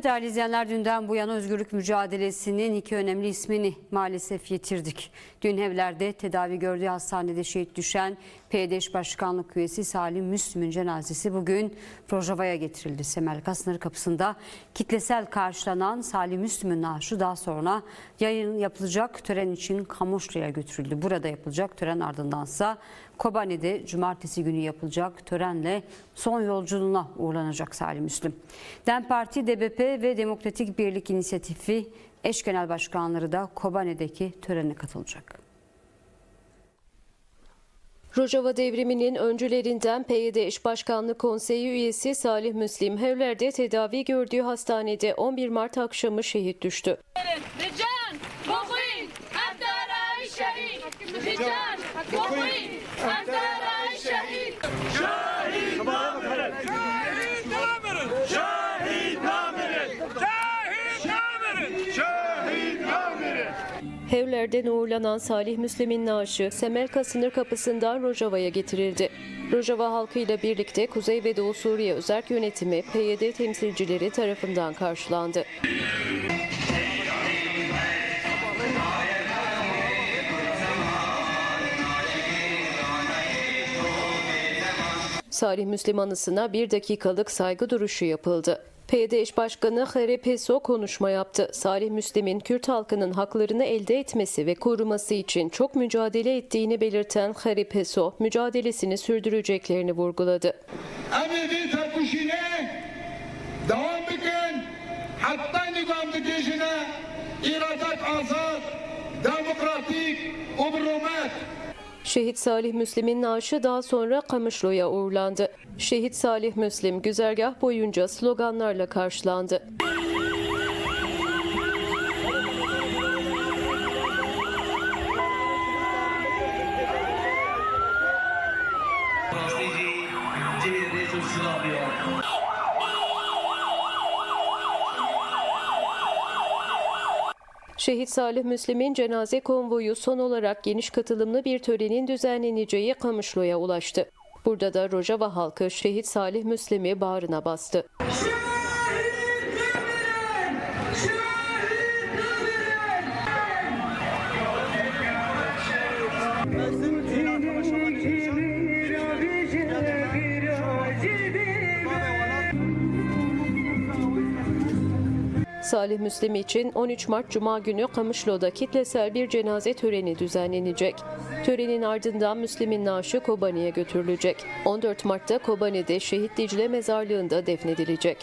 Evet değerli izleyenler, dünden bu yana özgürlük mücadelesinin iki önemli ismini maalesef yitirdik. Dün evlerde tedavi gördüğü hastanede şehit düşen PYD eş başkanlık üyesi Salih Müslim'in cenazesi bugün Rojava'ya getirildi. Semerka sınır kapısında kitlesel karşılanan Salih Müslim'in naaşı daha sonra yayın yapılacak tören için Kamışlı'ya götürüldü. Burada yapılacak tören ardındansa Kobani'de cumartesi günü yapılacak törenle son yolculuğuna uğurlanacak Salih Müslim. DEM Parti, DBP ve Demokratik Birlik İnisiyatifi eş genel başkanları da Kobani'deki törene katılacak. Rojava devriminin öncülerinden PYD eş başkanlık konseyi üyesi Salih Müslim, evlerde tedavi gördüğü hastanede 11 Mart akşamı şehit düştü. Evlerden uğurlanan Salih Müslim'in naaşı Semerka sınır kapısından Rojava'ya getirildi. Rojava halkıyla birlikte Kuzey ve Doğu Suriye Özerk Yönetimi PYD temsilcileri tarafından karşılandı. Salih Müslim anısına 1 dakikalık saygı duruşu yapıldı. PYD eş başkanı Hare Peso konuşma yaptı. Salih Müslim'in Kürt halkının haklarını elde etmesi ve koruması için çok mücadele ettiğini belirten Hare Peso, mücadelesini sürdüreceklerini vurguladı. Şehit Salih Müslim'in naaşı daha sonra Kamışlı'ya uğurlandı. Şehit Salih Müslim güzergah boyunca sloganlarla karşılandı. Şehit Salih Müslim'in cenaze konvoyu son olarak geniş katılımlı bir törenin düzenleneceği Kamışlı'ya ulaştı. Burada da Rojava halkı Şehit Salih Müslim'i bağrına bastı. Salih Müslim için 13 Mart Cuma günü Kamışlı'da kitlesel bir cenaze töreni düzenlenecek. Törenin ardından Müslim'in naaşı Kobani'ye götürülecek. 14 Mart'ta Kobani'de Şehit Dicle Mezarlığı'nda defnedilecek.